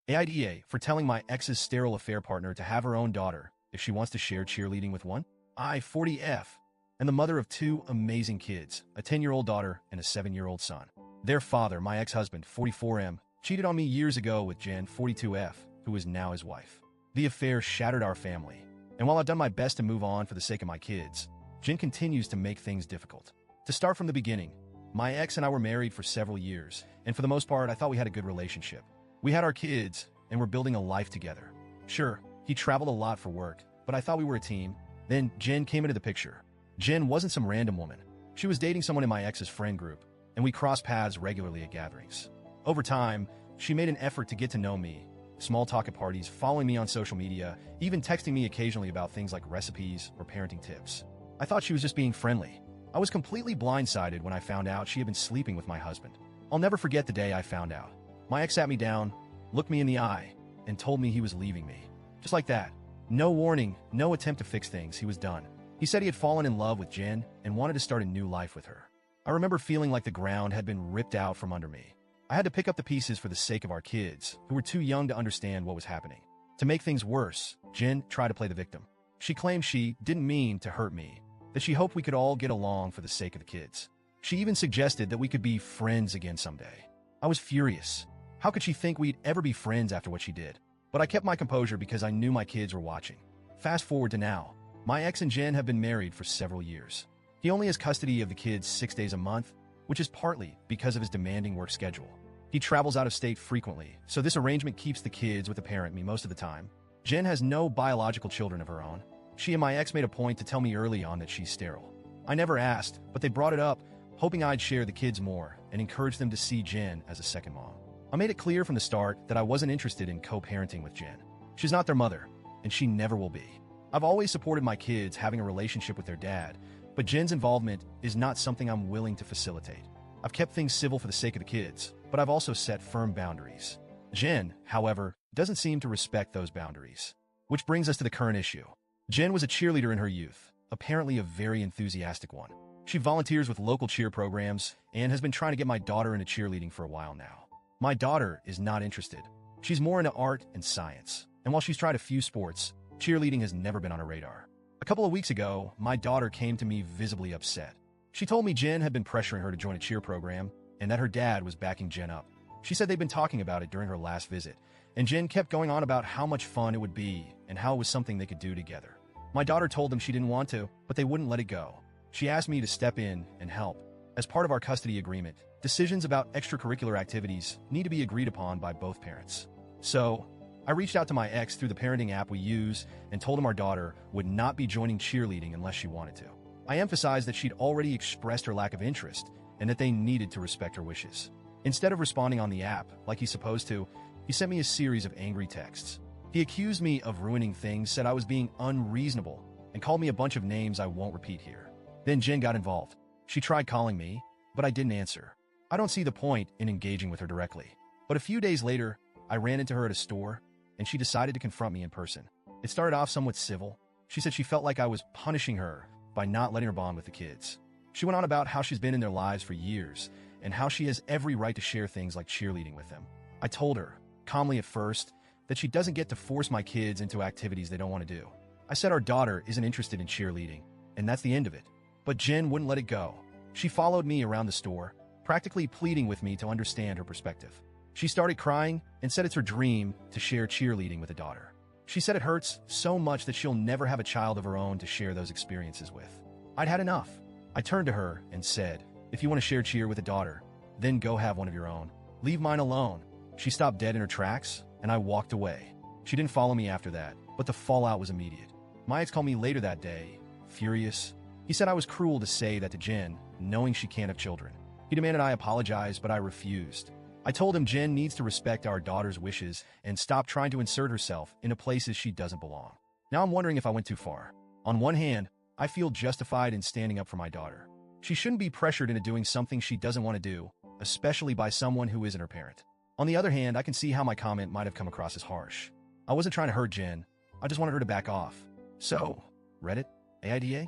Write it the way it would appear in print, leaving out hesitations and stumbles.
AITA for telling my ex's sterile affair partner to have her own daughter if she wants to share cheerleading with one. I, 40F, and the mother of two amazing kids, a 10-year-old daughter and a 7-year-old son. Their father, my ex-husband, 44M, cheated on me years ago with Jen, 42F, who is now his wife. The affair shattered our family, and while I've done my best to move on for the sake of my kids, Jen continues to make things difficult. To start from the beginning, my ex and I were married for several years, and for the most part, I thought we had a good relationship. We had our kids, and we're building a life together. Sure, he traveled a lot for work, but I thought we were a team. Then Jen came into the picture. Jen wasn't some random woman. She was dating someone in my ex's friend group, and we crossed paths regularly at gatherings. Over time, she made an effort to get to know me, small talk at parties, following me on social media, even texting me occasionally about things like recipes or parenting tips. I thought she was just being friendly. I was completely blindsided when I found out she had been sleeping with my husband. I'll never forget the day I found out. My ex sat me down, looked me in the eye, and told me he was leaving me. Just like that. No warning, no attempt to fix things, he was done. He said he had fallen in love with Jen and wanted to start a new life with her. I remember feeling like the ground had been ripped out from under me. I had to pick up the pieces for the sake of our kids, who were too young to understand what was happening. To make things worse, Jen tried to play the victim. She claimed she didn't mean to hurt me, that she hoped we could all get along for the sake of the kids. She even suggested that we could be friends again someday. I was furious. How could she think we'd ever be friends after what she did? But I kept my composure because I knew my kids were watching. Fast forward to now. My ex and Jen have been married for several years. He only has custody of the kids 6 days a month, which is partly because of his demanding work schedule. He travels out of state frequently, so this arrangement keeps the kids with the parent me most of the time. Jen has no biological children of her own. She and my ex made a point to tell me early on that she's sterile. I never asked, but they brought it up, hoping I'd share the kids more and encourage them to see Jen as a second mom. I made it clear from the start that I wasn't interested in co-parenting with Jen. She's not their mother, and she never will be. I've always supported my kids having a relationship with their dad, but Jen's involvement is not something I'm willing to facilitate. I've kept things civil for the sake of the kids, but I've also set firm boundaries. Jen, however, doesn't seem to respect those boundaries. Which brings us to the current issue. Jen was a cheerleader in her youth, apparently a very enthusiastic one. She volunteers with local cheer programs and has been trying to get my daughter into cheerleading for a while now. My daughter is not interested. She's more into art and science, and while she's tried a few sports, cheerleading has never been on her radar. A couple of weeks ago, my daughter came to me visibly upset. She told me Jen had been pressuring her to join a cheer program and that her dad was backing Jen up. She said they'd been talking about it during her last visit, and Jen kept going on about how much fun it would be and how it was something they could do together. My daughter told them she didn't want to, but they wouldn't let it go. She asked me to step in and help. As part of our custody agreement, decisions about extracurricular activities need to be agreed upon by both parents. So, I reached out to my ex through the parenting app we use and told him our daughter would not be joining cheerleading unless she wanted to. I emphasized that she'd already expressed her lack of interest and that they needed to respect her wishes. Instead of responding on the app like he's supposed to, he sent me a series of angry texts. He accused me of ruining things, said I was being unreasonable, and called me a bunch of names I won't repeat here. Then Jen got involved. She tried calling me, but I didn't answer. I don't see the point in engaging with her directly. But a few days later, I ran into her at a store, and she decided to confront me in person. It started off somewhat civil. She said she felt like I was punishing her by not letting her bond with the kids. She went on about how she's been in their lives for years, and how she has every right to share things like cheerleading with them. I told her, calmly at first, that she doesn't get to force my kids into activities they don't want to do. I said our daughter isn't interested in cheerleading, and that's the end of it. But Jen wouldn't let it go. She followed me around the store, practically pleading with me to understand her perspective. She started crying and said it's her dream to share cheerleading with a daughter. She said it hurts so much that she'll never have a child of her own to share those experiences with. I'd had enough. I turned to her and said, if you want to share cheer with a daughter, then go have one of your own. Leave mine alone. She stopped dead in her tracks, and I walked away. She didn't follow me after that, but the fallout was immediate. My ex called me later that day, furious. He said I was cruel to say that to Jen, knowing she can't have children. He demanded I apologize, but I refused. I told him Jen needs to respect our daughter's wishes and stop trying to insert herself into places she doesn't belong. Now I'm wondering if I went too far. On one hand, I feel justified in standing up for my daughter. She shouldn't be pressured into doing something she doesn't want to do, especially by someone who isn't her parent. On the other hand, I can see how my comment might have come across as harsh. I wasn't trying to hurt Jen. I just wanted her to back off. So, Reddit, AIDA?